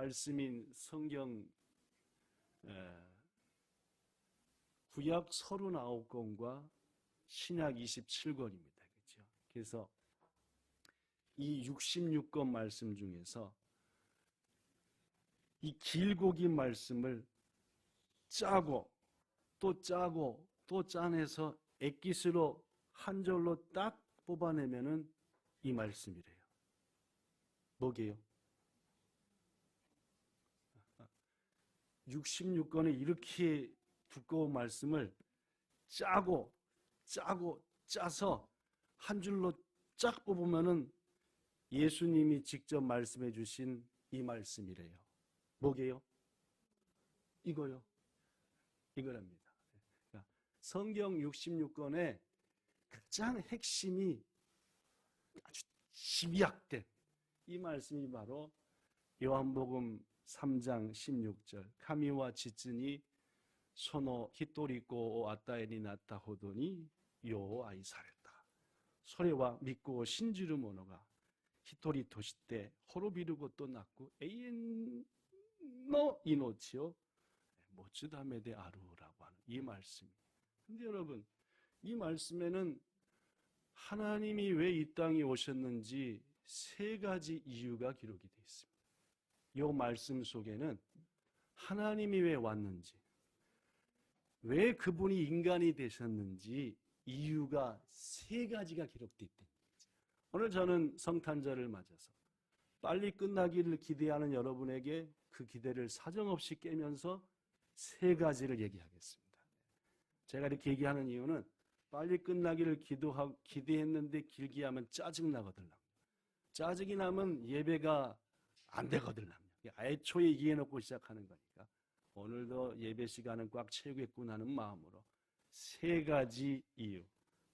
말씀인 성경 구약 39권과 신약 27권입니다. 그렇죠? 그래서 이 66권 말씀 중에서 이 길고 긴 말씀을 짜고 또 짜고 또 짜내서 엑기스로 한 절로 딱 뽑아내면은 이 말씀이래요. 뭐게요? 66권의 이렇게 두꺼운 말씀을 짜고 짜서 한 줄로 쫙 뽑으면은 예수님이 직접 말씀해 주신 이 말씀이래요. 뭐게요? 이거요. 이거랍니다. 그러니까 성경 66권의 가장 핵심이 아주 집약된 이 말씀이 바로 요한복음 3장 16절 카미와 지츠니 소노 히토리코 아따에니 나타 호도니 요 아이 사랬다. 소레와 믿고 신지르 모노가 히토리 도시때 호로비르고 또 낳고 에이엔 너 이노치요 모츠다메데 아루라고 하는 이 말씀. 근데 여러분 이 말씀에는 하나님이 왜 이 땅에 오셨는지 세 가지 이유가 기록이 되어 있습니다. 이 말씀 속에는 하나님이 왜 왔는지, 왜 그분이 인간이 되셨는지 이유가 세 가지가 기록되어 있다. 오늘 저는 성탄절을 맞아서 빨리 끝나기를 기대하는 여러분에게 그 기대를 사정없이 깨면서 세 가지를 얘기하겠습니다. 제가 이렇게 얘기하는 이유는 빨리 끝나기를 기대했는데 길게 하면 짜증나거든요. 짜증이 나면 예배가 안 되거든요. 애초에 이해해놓고 시작하는 거니까 오늘도 예배 시간은 꽉 채우겠구나 하는 마음으로 세 가지 이유.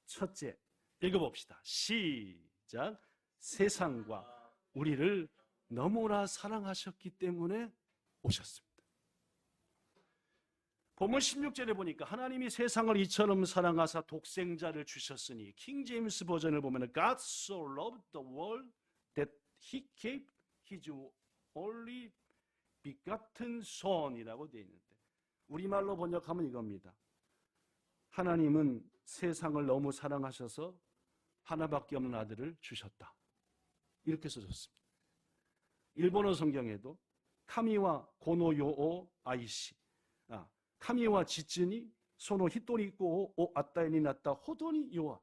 첫째, 읽어봅시다. 시작. 세상과 우리를 너무나 사랑하셨기 때문에 오셨습니다. 본문 16절에 보니까 하나님이 세상을 이처럼 사랑하사 독생자를 주셨으니 킹 제임스 버전을 보면 God so loved the world that he gave his only begotten son이라고 되어 있는데 우리말로 번역하면 이겁니다. 하나님은 세상을 너무 사랑하셔서 하나밖에 없는 아들을 주셨다. 이렇게 써졌습니다. 일본어 성경에도 카미와 고노요오 아이시 카미와 지츠니 소노 히토리코 오 아따에니 나타 호도니 요아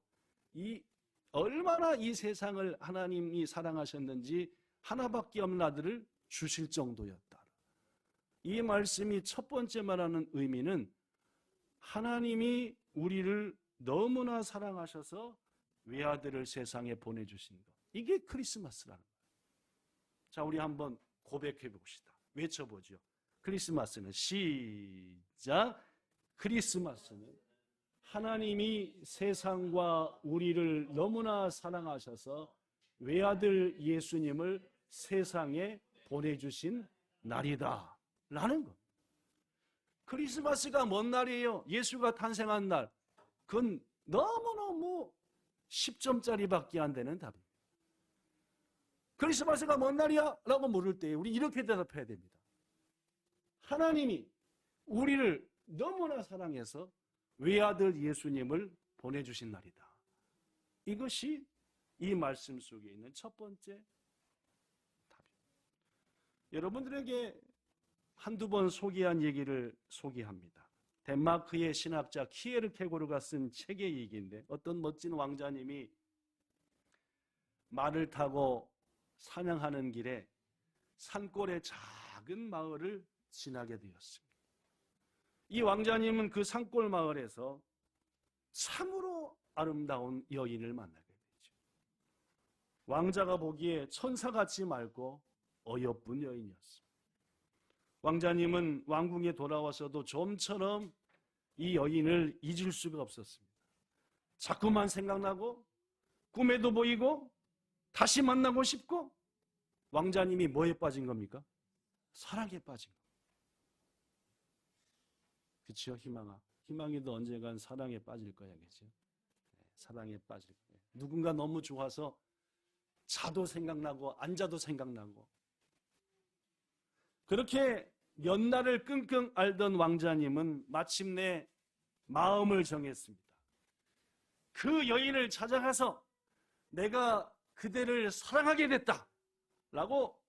이 얼마나 이 세상을 하나님이 사랑하셨는지 하나밖에 없는 아들을 주실 정도였다. 이 말씀이 첫 번째 말하는 의미는 하나님이 우리를 너무나 사랑하셔서 외아들을 세상에 보내주신 것. 이게 크리스마스라는 거예요. 자, 우리 한번 고백해 봅시다. 외쳐보죠. 크리스마스는 시작. 크리스마스는 하나님이 세상과 우리를 너무나 사랑하셔서 외아들 예수님을 세상에 보내주신 날이다 라는 것. 크리스마스가 뭔 날이에요? 예수가 탄생한 날. 그건 너무너무 10점짜리밖에 안 되는 답입니다. 크리스마스가 뭔 날이야? 라고 물을 때 우리 이렇게 대답해야 됩니다. 하나님이 우리를 너무나 사랑해서 외아들 예수님을 보내주신 날이다. 이것이 이 말씀 속에 있는 첫 번째 답입니다. 여러분들에게 한두 번 소개한 얘기를 소개합니다. 덴마크의 신학자 키에르케고르가 쓴 책의 얘기인데 어떤 멋진 왕자님이 말을 타고 사냥하는 길에 산골의 작은 마을을 지나게 되었습니다. 이 왕자님은 그 산골 마을에서 참으로 아름다운 여인을 만나게 되죠. 왕자가 보기에 천사같이 맑고 어여쁜 여인이었습니다. 왕자님은 왕궁에 돌아와서도 좀처럼 이 여인을 잊을 수가 없었습니다. 자꾸만 생각나고 꿈에도 보이고 다시 만나고 싶고 왕자님이 뭐에 빠진 겁니까? 사랑에 빠진 겁니다. 그렇죠, 희망아. 희망이도 언젠간 사랑에 빠질 거야, 그렇죠? 사랑에 빠질 거야. 누군가 너무 좋아서 자도 생각나고 앉아도 생각나고 그렇게 몇 날을 끙끙 앓던 왕자님은 마침내 마음을 정했습니다. 그 여인을 찾아가서 내가 그대를 사랑하게 됐다 라고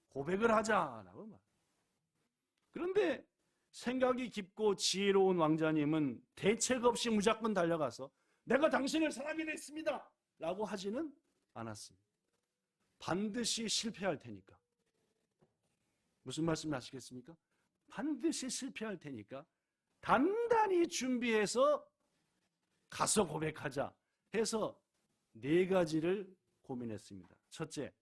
고백을 하자라고 말. 그런데 생각이 깊고 지혜로운 왕자님은 대책 없이 무작정 달려가서 내가 당신을 사랑하게 됐습니다 라고 하지는 않았습니다. 반드시 실패할 테니까. 무슨 말씀 아시겠습니까? 반드시 실패할 테니까 단단히 준비해서 가서 고백하자 해서 4가지를 고민했습니다. 첫째,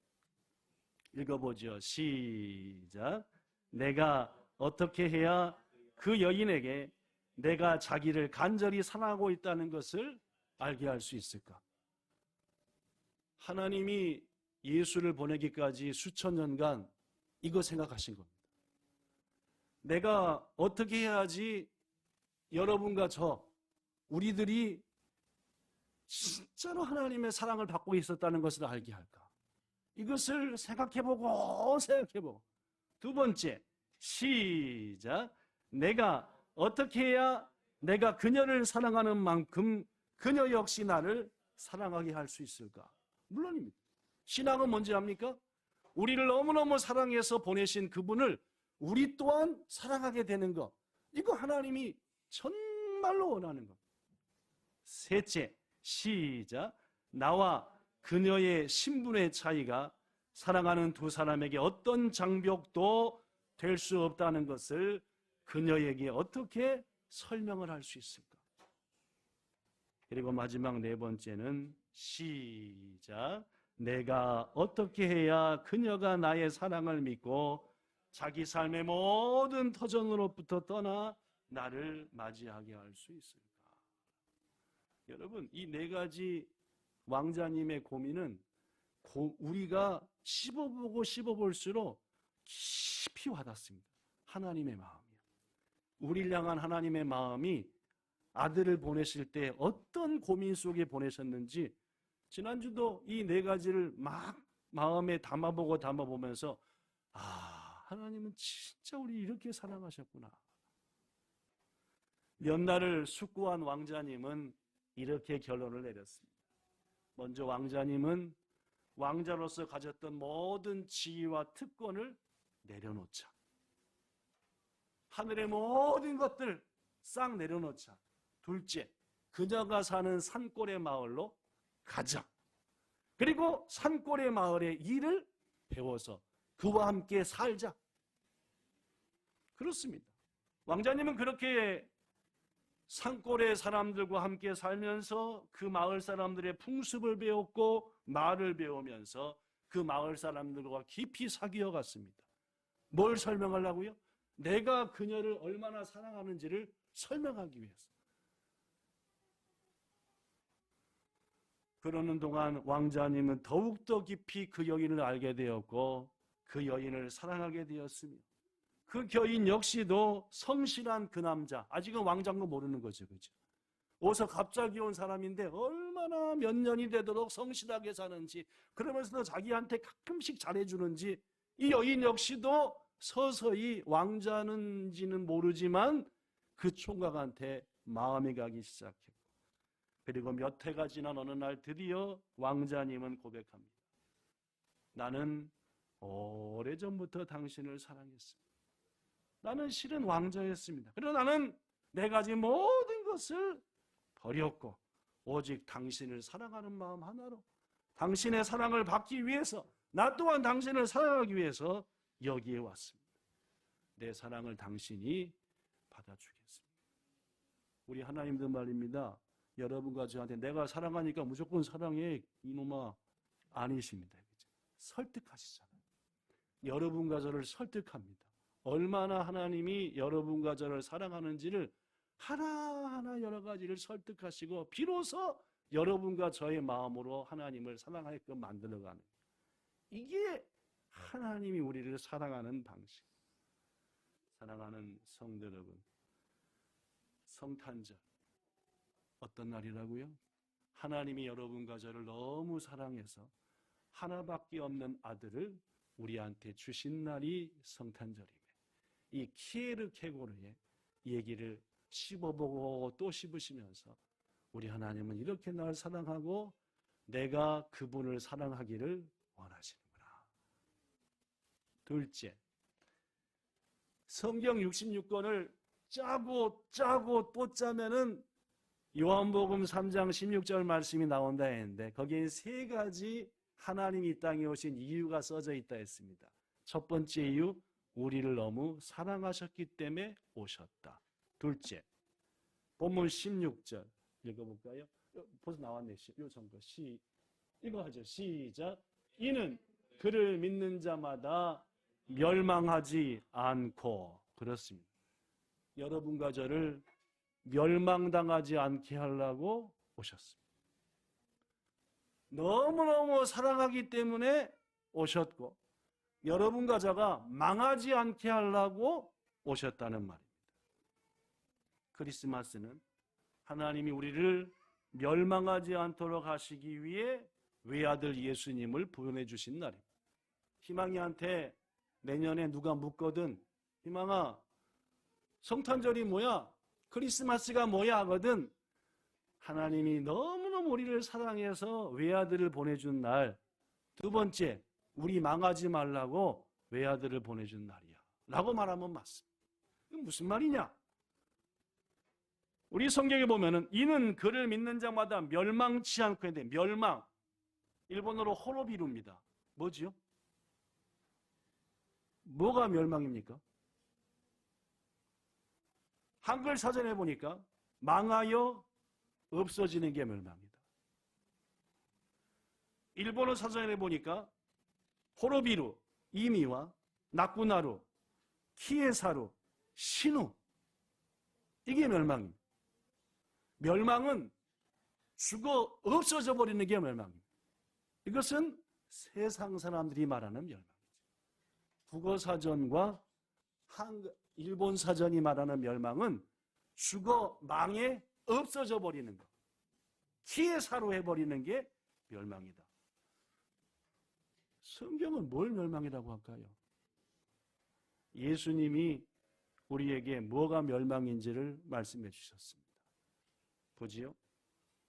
읽어보죠. 시작. 내가 어떻게 해야 그 여인에게 내가 자기를 간절히 사랑하고 있다는 것을 알게 할 수 있을까? 하나님이 예수를 보내기까지 수천 년간 이거 생각하신 겁니다. 내가 어떻게 해야지 여러분과 우리들이 진짜로 하나님의 사랑을 받고 있었다는 것을 알게 할까? 이것을 생각해보고. 두 번째, 시작. 내가 어떻게 해야 내가 그녀를 사랑하는 만큼 그녀 역시 나를 사랑하게 할 수 있을까? 물론입니다. 신앙은 뭔지 압니까? 우리를 너무너무 사랑해서 보내신 그분을 우리 또한 사랑하게 되는 것. 이거 하나님이 정말로 원하는 것. 셋째, 시작. 나와 그녀의 신분의 차이가 사랑하는 두 사람에게 어떤 장벽도 될 수 없다는 것을 그녀에게 어떻게 설명을 할 수 있을까? 그리고 마지막 4번째는 시작. 내가 어떻게 해야 그녀가 나의 사랑을 믿고 자기 삶의 모든 터전으로부터 떠나 나를 맞이하게 할 수 있을까? 여러분, 이 4가지 왕자님의 고민은 우리가 씹어볼수록 깊이 와닿습니다. 하나님의 마음이요. 우리를 향한 하나님의 마음이 아들을 보내실 때 어떤 고민 속에 보내셨는지 지난주도 이 4가지를 막 마음에 담아보면서 하나님은 진짜 우리 이렇게 사랑하셨구나. 몇 날을 숙고한 왕자님은 이렇게 결론을 내렸습니다. 먼저 왕자님은 왕자로서 가졌던 모든 지위와 특권을 내려놓자. 하늘의 모든 것들 싹 내려놓자. 둘째, 그녀가 사는 산골의 마을로 가자. 그리고 산골의 마을의 일을 배워서 그와 함께 살자. 그렇습니다. 왕자님은 그렇게 산골의 사람들과 함께 살면서 그 마을 사람들의 풍습을 배웠고 말을 배우면서 그 마을 사람들과 깊이 사귀어 갔습니다. 뭘 설명하려고요? 내가 그녀를 얼마나 사랑하는지를 설명하기 위해서. 그러는 동안 왕자님은 더욱더 깊이 그 여인을 알게 되었고 그 여인을 사랑하게 되었으며 그 여인 역시도 성실한 그 남자, 아직은 왕자인 거 모르는 거죠. 그죠? 어디서 갑자기 온 사람인데 얼마나 몇 년이 되도록 성실하게 사는지, 그러면서도 자기한테 가끔씩 잘해주는지, 이 여인 역시도 서서히 왕자는지는 모르지만 그 총각한테 마음이 가기 시작했고, 그리고 몇 해가 지난 어느 날 드디어 왕자님은 고백합니다. 나는 오래전부터 당신을 사랑했습니다. 나는 실은 왕자였습니다. 그러나 나는 내 가진 모든 것을 버렸고 오직 당신을 사랑하는 마음 하나로 당신의 사랑을 받기 위해서, 나 또한 당신을 사랑하기 위해서 여기에 왔습니다. 내 사랑을 당신이 받아주겠습니다. 우리 하나님도 말입니다. 여러분과 저한테 내가 사랑하니까 무조건 사랑해 이놈아 아니십니다. 설득하시잖아요. 여러분과 저를 설득합니다. 얼마나 하나님이 여러분과 저를 사랑하는지를 하나하나 여러 가지를 설득하시고 비로소 여러분과 저의 마음으로 하나님을 사랑하게끔 만들어가는, 이게 하나님이 우리를 사랑하는 방식. 사랑하는 성도 여러분, 성탄절 어떤 날이라고요? 하나님이 여러분과 저를 너무 사랑해서 하나밖에 없는 아들을 우리한테 주신 날이 성탄절이에요. 이 키에르케고르의 얘기를 씹어보고 또 씹으시면서 우리 하나님은 이렇게 날 사랑하고 내가 그분을 사랑하기를 원하시는구나. 둘째, 성경 66권을 짜고 또 짜면은 요한복음 3장 16절 말씀이 나온다 했는데 거기에 세 가지 하나님이 이 땅에 오신 이유가 써져 있다 했습니다. 첫 번째 이유, 우리를 너무 사랑하셨기 때문에 오셨다. 둘째, 본문 16절 읽어볼까요? 벌써 나왔네. 요청 거 이거 하죠. 시작. 이는 그를 믿는 자마다 멸망하지 않고. 그렇습니다. 여러분과 저를 멸망당하지 않게 하려고 오셨습니다. 너무너무 사랑하기 때문에 오셨고 여러분과 저가 망하지 않게 하려고 오셨다는 말입니다. 크리스마스는 하나님이 우리를 멸망하지 않도록 하시기 위해 외아들 예수님을 보내주신 날입니다. 희망이한테 내년에 누가 묻거든 희망아 성탄절이 뭐야? 크리스마스가 뭐야? 하거든 하나님이 너무너무 우리를 사랑해서 외아들을 보내준 날. 두 번째, 우리 망하지 말라고 외아들을 보내준 날이야 라고 말하면 맞습니다. 이게 무슨 말이냐? 우리 성경에 보면은 이는 그를 믿는 자마다 멸망치 않고 있는데 멸망, 일본어로 호로비루입니다. 뭐지요? 뭐가 멸망입니까? 한글 사전에 보니까 망하여 없어지는 게 멸망이다. 일본어 사전에 보니까 호로비루, 이미와 나쿠나루, 키에사루, 시누 이게 멸망입니다. 멸망은 죽어 없어져 버리는 게 멸망입니다. 이것은 세상 사람들이 말하는 멸망이죠. 국어사전과 일본 사전이 말하는 멸망은 죽어 망해 없어져 버리는 것. 키에사로 해버리는 게 멸망이다. 성경은 뭘 멸망이라고 할까요? 예수님이 우리에게 뭐가 멸망인지를 말씀해 주셨습니다. 보지요?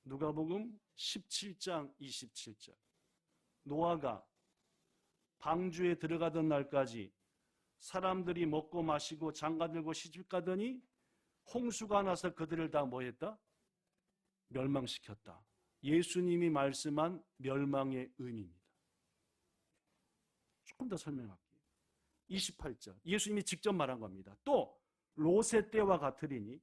누가복음 17장 27절. 노아가 방주에 들어가던 날까지 사람들이 먹고 마시고 장가들고 시집가더니 홍수가 나서 그들을 다 뭐했다? 멸망시켰다. 예수님이 말씀한 멸망의 의미입니다. 조금 더 설명할게요. 28절. 예수님이 직접 말한 겁니다. 또 롯의 때와 같으리니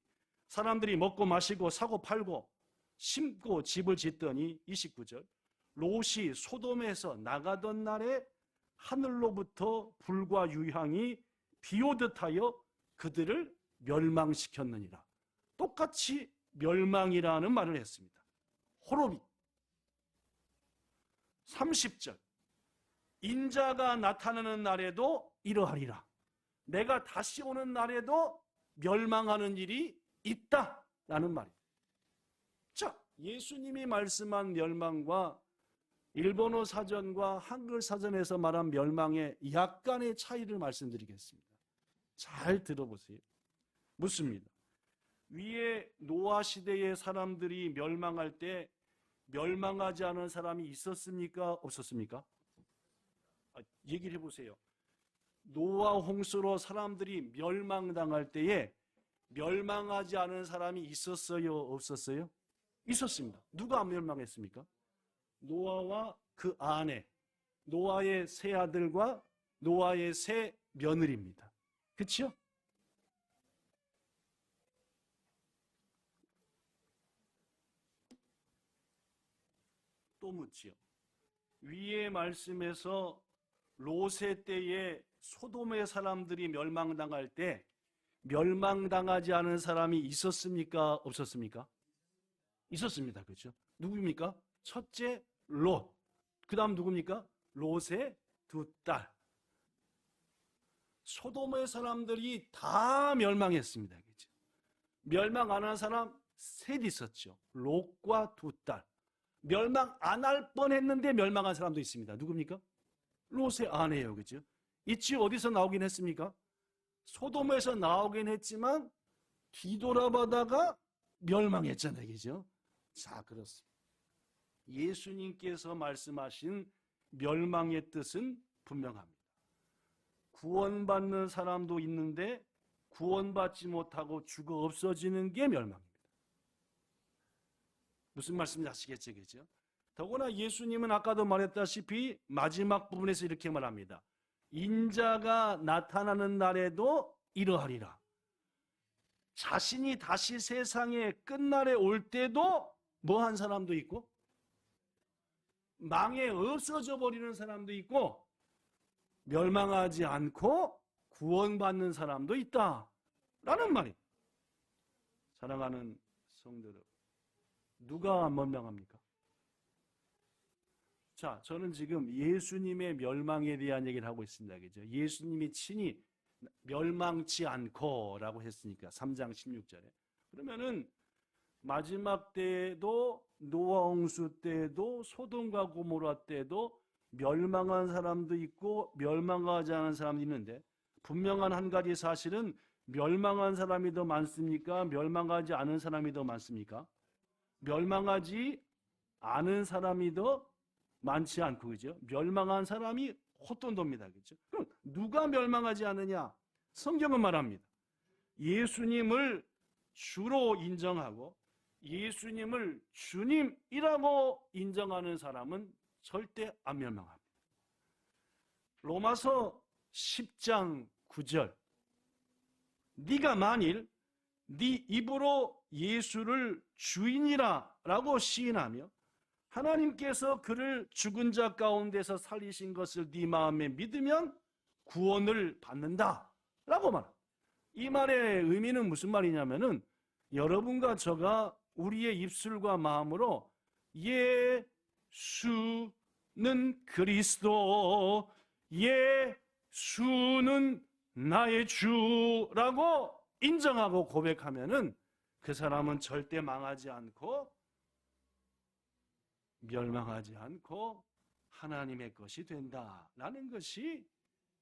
사람들이 먹고 마시고 사고 팔고 심고 집을 짓더니 29절. 롯이 소돔에서 나가던 날에 하늘로부터 불과 유향이 비오듯 하여 그들을 멸망시켰느니라. 똑같이 멸망이라는 말을 했습니다. 호로비. 30절. 인자가 나타나는 날에도 이러하리라. 내가 다시 오는 날에도 멸망하는 일이 있다라는 말입니다. 자, 예수님이 말씀한 멸망과 일본어 사전과 한글 사전에서 말한 멸망의 약간의 차이를 말씀드리겠습니다. 잘 들어보세요. 묻습니다. 위에 노아 시대의 사람들이 멸망할 때 멸망하지 않은 사람이 있었습니까? 없었습니까? 얘기를 해보세요. 노아 홍수로 사람들이 멸망당할 때에 멸망하지 않은 사람이 있었어요? 없었어요? 있었습니다. 누가 안 멸망했습니까? 노아와 그 아내, 노아의 세 아들과 노아의 세 며느리입니다. 그렇죠? 또 묻지요. 위의 말씀에서 롯의 때에 소돔의 사람들이 멸망당할 때 멸망당하지 않은 사람이 있었습니까? 없었습니까? 있었습니다. 그렇죠? 누구입니까? 첫째 롯. 그 다음 누굽니까? 롯의 두 딸. 소돔의 사람들이 다 멸망했습니다. 그렇죠? 멸망 안 한 사람 셋 있었죠. 롯과 두 딸. 멸망 안 할 뻔했는데 멸망한 사람도 있습니다. 누굽니까? 롯의 아내예요. 그렇죠? 이치 어디서 나오긴 했습니까? 소돔에서 나오긴 했지만 뒤돌아보다가 멸망했잖아요. 그죠? 자, 그렇습니다. 예수님께서 말씀하신 멸망의 뜻은 분명합니다. 구원받는 사람도 있는데 구원받지 못하고 죽어 없어지는 게 멸망입니다. 무슨 말씀인지 아시겠죠? 그죠? 더구나 예수님은 아까도 말했다시피 마지막 부분에서 이렇게 말합니다. 인자가 나타나는 날에도 이러하리라. 자신이 다시 세상의 끝날에 올 때도 뭐 한 사람도 있고 망해 없어져 버리는 사람도 있고 멸망하지 않고 구원받는 사람도 있다라는 말이에요. 사랑하는 성도 여러분, 누가 멸망합니까? 자, 저는 지금 예수님의 멸망에 대한 얘기를 하고 있습니다. 그죠? 예수님이 친히 멸망치 않고 라고 했으니까 3장 16절에. 그러면은 마지막 때에도 노아 홍수 때에도 소돔과 고모라 때에도 멸망한 사람도 있고 멸망하지 않은 사람도 있는데 분명한 한 가지 사실은 멸망한 사람이 더 많습니까? 멸망하지 않은 사람이 더 많습니까? 멸망하지 않은 사람이 더 많지 않고, 그죠? 멸망한 사람이 헛돈도입니다. 그죠? 그럼 누가 멸망하지 않느냐? 성경은 말합니다. 예수님을 주로 인정하고 예수님을 주님이라고 인정하는 사람은 절대 안 멸망합니다. 로마서 10장 9절. 네가 만일 네 입으로 예수를 주인이라 라고 시인하며 하나님께서 그를 죽은 자 가운데서 살리신 것을 네 마음에 믿으면 구원을 받는다 라고 말합니다. 이 말의 의미는 무슨 말이냐면은 여러분과 저가 우리의 입술과 마음으로 예수는 그리스도, 예수는 나의 주라고 인정하고 고백하면은 그 사람은 절대 망하지 않고 멸망하지 않고 하나님의 것이 된다라는 것이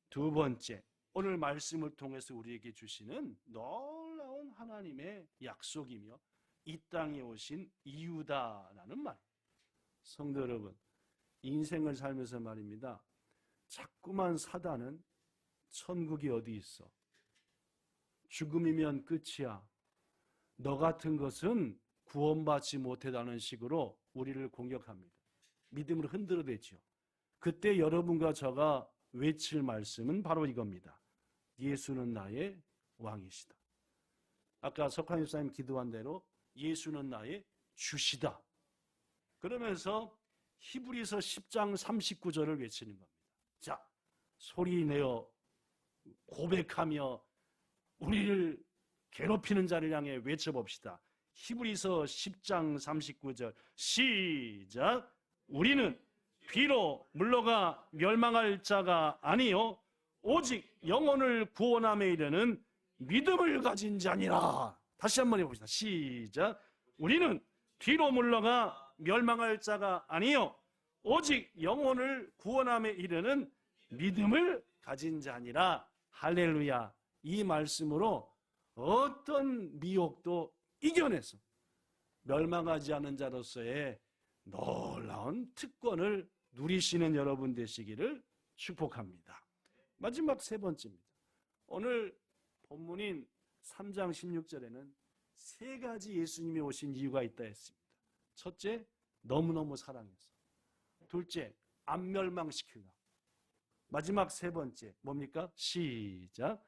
두 번째, 오늘 말씀을 통해서 우리에게 주시는 놀라운 하나님의 약속이며 이 땅에 오신 이유다라는 말. 성도 여러분, 인생을 살면서 말입니다. 자꾸만 사단은 천국이 어디 있어? 죽음이면 끝이야. 너 같은 것은 구원받지 못했다는 식으로 우리를 공격합니다. 믿음을 흔들어대죠. 그때 여러분과 저가 외칠 말씀은 바로 이겁니다. 예수는 나의 왕이시다. 아까 석환 집사님 기도한 대로 예수는 나의 주시다. 그러면서 히브리서 10장 39절을 외치는 겁니다. 자, 소리내어 고백하며 우리를 괴롭히는 자를 향해 외쳐봅시다. 히브리서 10장 39절 시작. 우리는 비록 물러가 멸망할 자가 아니요 오직 영혼을 구원함에 이르는 믿음을 가진 자니라. 다시 한번 해봅시다. 시작. 우리는 뒤로 물러가 멸망할 자가 아니요 오직 영혼을 구원함에 이르는 믿음을 가진 자니라. 할렐루야. 이 말씀으로 어떤 미혹도 이겨내서 멸망하지 않은 자로서의 놀라운 특권을 누리시는 여러분 되시기를 축복합니다. 마지막 세 번째입니다. 오늘 본문인 3장 16절에는 세 가지 예수님이 오신 이유가 있다 했습니다. 첫째, 너무너무 사랑해서. 둘째, 안 멸망시키려. 마지막 세 번째, 뭡니까? 시작.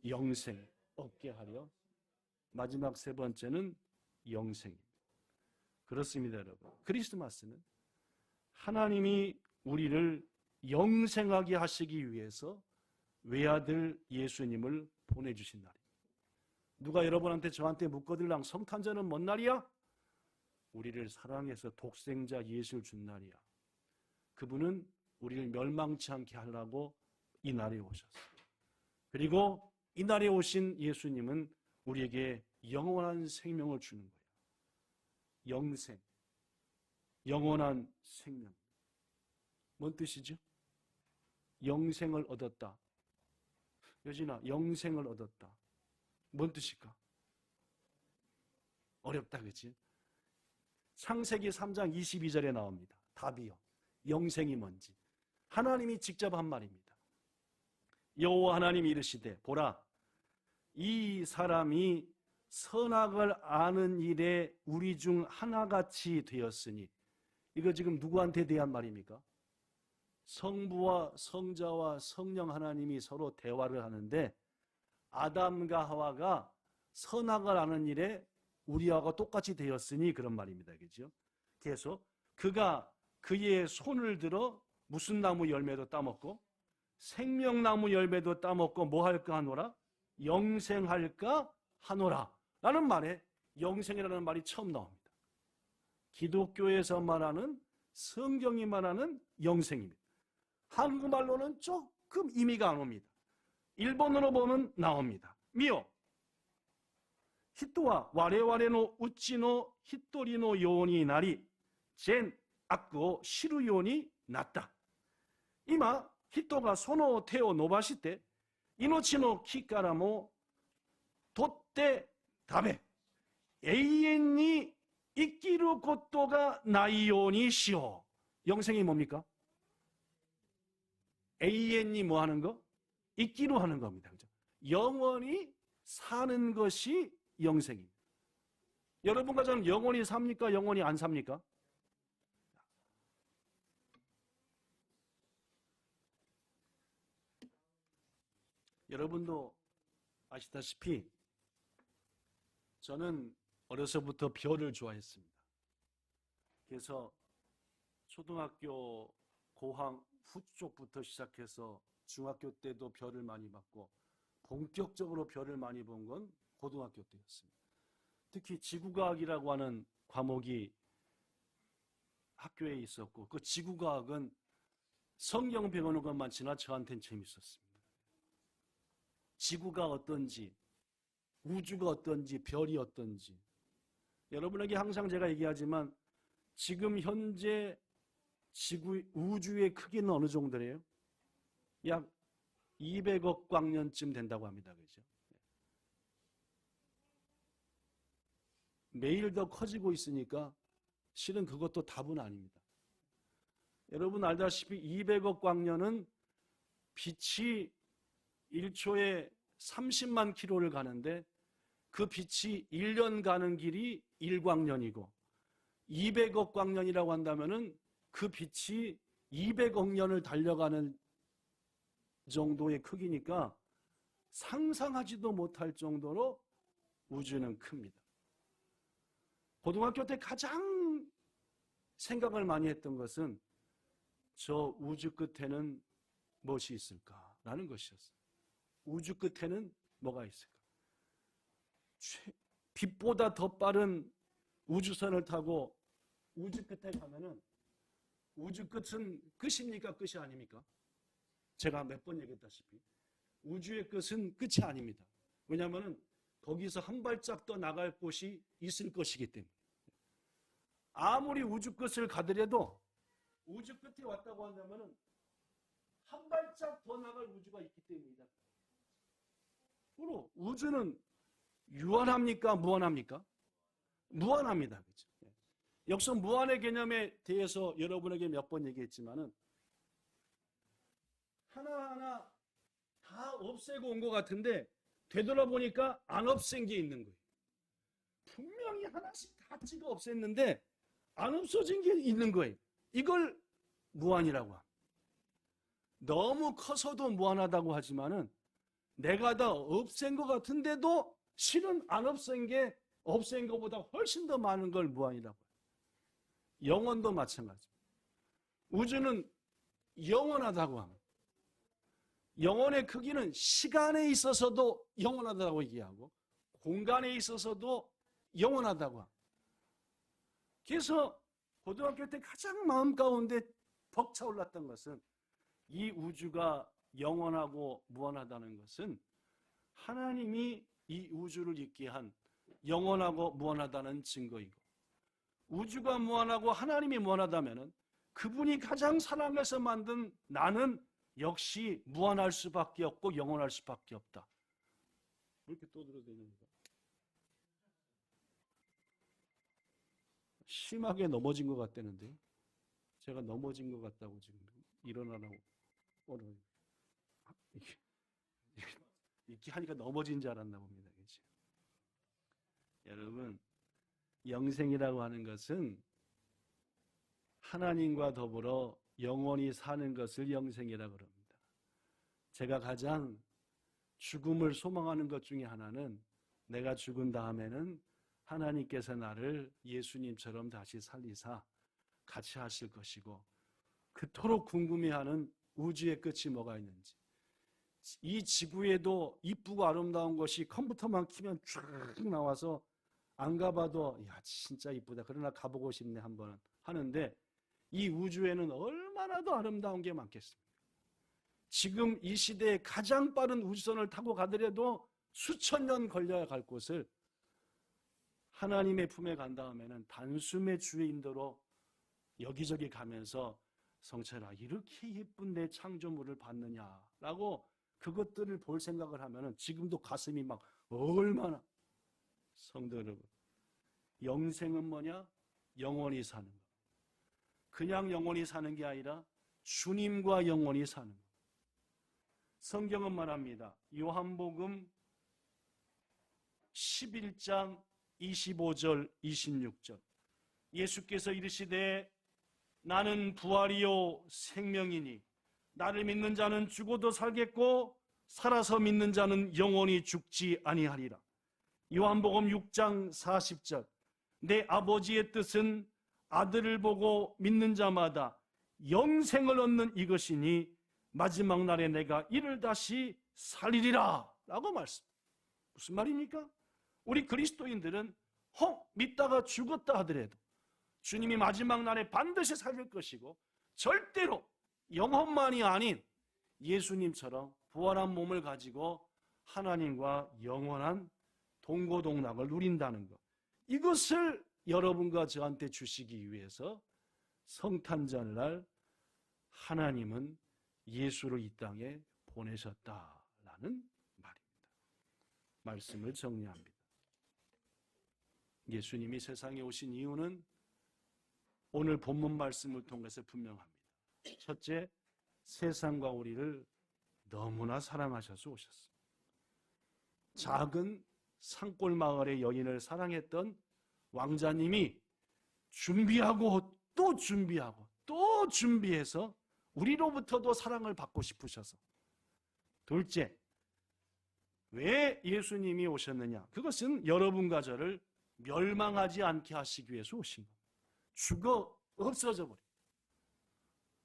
영생 얻게 하려. 마지막 세 번째는 영생입니다. 그렇습니다, 여러분. 크리스마스는 하나님이 우리를 영생하게 하시기 위해서 외아들 예수님을 보내주신 날입니다. 누가 여러분한테 저한테 묻거들랑 성탄절은 뭔 날이야? 우리를 사랑해서 독생자 예수를 준 날이야. 그분은 우리를 멸망치 않게 하려고 이 날에 오셨어요. 그리고 이 날에 오신 예수님은 우리에게 영원한 생명을 주는 거예요. 영생, 영원한 생명. 뭔 뜻이죠? 영생을 얻었다. 여진아, 영생을 얻었다. 뭔 뜻일까? 어렵다, 그치? 창세기 3장 22절에 나옵니다. 답이요. 영생이 뭔지. 하나님이 직접 한 말입니다. 여호와 하나님이 이르시되 보라, 이 사람이 선악을 아는 일에 우리 중 하나같이 되었으니, 이거 지금 누구한테 대한 말입니까? 성부와 성자와 성령 하나님이 서로 대화를 하는데, 아담과 하와가 선악을 아는 일에 우리하고 똑같이 되었으니 그런 말입니다. 그죠? 그래서 그가 그의 손을 들어 무슨 나무 열매도 따먹고 생명나무 열매도 따먹고 뭐 할까 하노라? 영생할까 하노라 라는 말에 영생이라는 말이 처음 나옵니다. 기독교에서 말하는, 성경이 말하는 영생입니다. 한국말로는 조금 의미가 안 옵니다. 일본어로 보면 나옵니다. 미요 히토와 와레와레노 우치노 히토리노 요원이 나리 젠 악고 시루 요원이 났다. 이마 히토가 손を手を伸ばして命の木からも取って食べ永遠に生きることがないようにしよう。 영생이 뭡니까?永遠に 뭐 하는 거? 있기로 하는 겁니다. 그죠? 영원히 사는 것이 영생입니다. 여러분과 저는 영원히 삽니까? 영원히 안 삽니까? 여러분도 아시다시피 저는 어려서부터 별을 좋아했습니다. 그래서 초등학교 고학 후 쪽부터 시작해서 중학교 때도 별을 많이 봤고 본격적으로 별을 많이 본 건 고등학교 때였습니다. 특히 지구과학이라고 하는 과목이 학교에 있었고 그 지구과학은 성경 배우는 것만 지나 저한테는 재밌었습니다. 지구가 어떤지, 우주가 어떤지, 별이 어떤지. 여러분에게 항상 제가 얘기하지만 지금 현재 우주의 크기는 어느 정도래요? 약 200억 광년쯤 된다고 합니다. 그죠? 매일 더 커지고 있으니까 실은 그것도 답은 아닙니다. 여러분 알다시피 200억 광년은 빛이 1초에 30만 킬로를 가는데 그 빛이 1년 가는 길이 1광년이고 200억 광년이라고 한다면은 그 빛이 200억 년을 달려가는 정도의 크기니까 상상하지도 못할 정도로 우주는 큽니다. 고등학교 때 가장 생각을 많이 했던 것은 저 우주 끝에는 무엇이 있을까라는 것이었어요. 우주 끝에는 뭐가 있을까? 빛보다 더 빠른 우주선을 타고 우주 끝에 가면은 우주 끝은 끝입니까? 끝이 아닙니까? 제가 몇 번 얘기했다시피 우주의 끝은 끝이 아닙니다. 왜냐하면 거기서 한 발짝 더 나갈 곳이 있을 것이기 때문에. 아무리 우주 끝을 가더라도 우주 끝에 왔다고 한다면 한 발짝 더 나갈 우주가 있기 때문이다. 그리고 우주는 유한합니까? 무한합니까? 무한합니다. 그렇죠? 역시 무한의 개념에 대해서 여러분에게 몇 번 얘기했지만은 하나하나 다 없애고 온 것 같은데 되돌아보니까 안 없앤 게 있는 거예요. 분명히 하나씩 다 찍어 없앴는데 안 없어진 게 있는 거예요. 이걸 무한이라고 합니다. 너무 커서도 무한하다고 하지만은 내가 다 없앤 것 같은데도 실은 안 없앤 게 없앤 것보다 훨씬 더 많은 걸 무한이라고 해요. 영원도 마찬가지입니다. 우주는 영원하다고 합니다. 영혼의 크기는 시간에 있어서도 영원하다고 얘기하고 공간에 있어서도 영원하다고 합니다. 그래서 고등학교 때 가장 마음 가운데 벅차올랐던 것은 이 우주가 영원하고 무한하다는 것은 하나님이 이 우주를 있게 한 영원하고 무한하다는 증거이고 우주가 무한하고 하나님이 무한하다면 그분이 가장 사랑해서 만든 나는 역시 무한할 수밖에 없고 영원할 수밖에 없다. 왜 이렇게 떠들어대는 거야? 심하게 넘어진 것 같다는데, 제가 넘어진 것 같다고 지금 일어나라고 오늘 이렇게 하니까 넘어진 줄 알았나 봅니다. 그치? 여러분, 영생이라고 하는 것은 하나님과 더불어 영원히 사는 것을 영생이라고 합니다. 제가 가장 죽음을 소망하는 것 중에 하나는 내가 죽은 다음에는 하나님께서 나를 예수님처럼 다시 살리사 같이 하실 것이고, 그토록 궁금해하는 우주의 끝이 뭐가 있는지, 이 지구에도 이쁘고 아름다운 것이 컴퓨터만 키면 쭉 나와서 안 가봐도 야 진짜 이쁘다, 그러나 가보고 싶네 한번 하는데, 이 우주에는 얼마나 더 아름다운 게 많겠습니까? 지금 이 시대에 가장 빠른 우주선을 타고 가더라도 수천 년 걸려야 갈 곳을 하나님의 품에 간 다음에는 단숨에 주의 인도로 여기저기 가면서 성철아, 이렇게 예쁜 내 창조물을 봤느냐라고 그것들을 볼 생각을 하면은 지금도 가슴이 막 얼마나. 성도 여러분, 영생은 뭐냐? 영원히 사는 것. 그냥 영원히 사는 게 아니라 주님과 영원히 사는 것. 성경은 말합니다. 요한복음 11장 25절 26절, 예수께서 이르시되 나는 부활이요 생명이니 나를 믿는 자는 죽어도 살겠고 살아서 믿는 자는 영원히 죽지 아니하리라. 요한복음 6장 40절, 내 아버지의 뜻은 아들을 보고 믿는 자마다 영생을 얻는 이것이니 마지막 날에 내가 이를 다시 살리리라 라고 말씀. 무슨 말입니까? 우리 그리스도인들은 믿다가 죽었다 하더라도 주님이 마지막 날에 반드시 살릴 것이고, 절대로 영혼만이 아닌 예수님처럼 부활한 몸을 가지고 하나님과 영원한 동고동락을 누린다는 것, 이것을 여러분과 저한테 주시기 위해서 성탄절날 하나님은 예수를 이 땅에 보내셨다라는 말입니다. 말씀을 정리합니다. 예수님이 세상에 오신 이유는 오늘 본문 말씀을 통해서 분명합니다. 첫째, 세상과 우리를 너무나 사랑하셔서 오셨습니다. 작은 산골 마을의 여인을 사랑했던 왕자님이 준비하고 또 준비하고 또 준비해서 우리로부터도 사랑을 받고 싶으셔서. 둘째, 왜 예수님이 오셨느냐? 그것은 여러분과 저를 멸망하지 않게 하시기 위해서 오신 겁니다. 죽어 없어져 버려.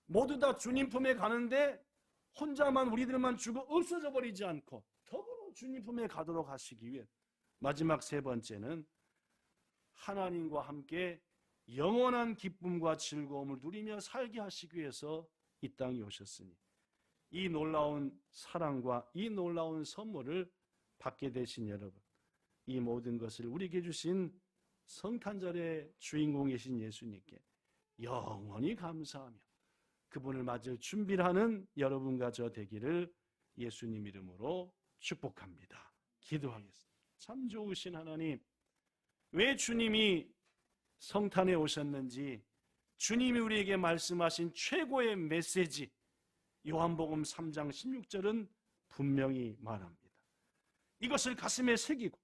모두 다 주님 품에 가는데 혼자만, 우리들만 죽어 없어져 버리지 않고 더불어 주님 품에 가도록 하시기 위해. 마지막 세 번째는 하나님과 함께 영원한 기쁨과 즐거움을 누리며 살게 하시기 위해서 이 땅에 오셨으니, 이 놀라운 사랑과 이 놀라운 선물을 받게 되신 여러분, 이 모든 것을 우리에게 주신 성탄절의 주인공이신 예수님께 영원히 감사하며 그분을 맞을 준비를 하는 여러분과 저 되기를 예수님 이름으로 축복합니다. 기도하겠습니다. 참 좋으신 하나님, 왜 주님이 성탄에 오셨는지 주님이 우리에게 말씀하신 최고의 메시지 요한복음 3장 16절은 분명히 말합니다. 이것을 가슴에 새기고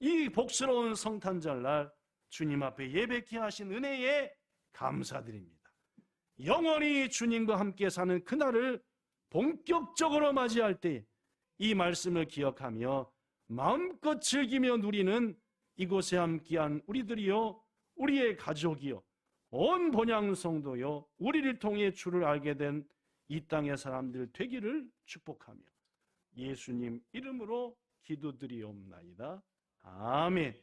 이 복스러운 성탄절날 주님 앞에 예배케 하신 은혜에 감사드립니다. 영원히 주님과 함께 사는 그날을 본격적으로 맞이할 때 이 말씀을 기억하며 마음껏 즐기며 누리는 이곳에 함께한 우리들이요, 우리의 가족이요, 온 본향 성도요, 우리를 통해 주를 알게 된 이 땅의 사람들 되기를 축복하며 예수님 이름으로 기도드리옵나이다. 아멘.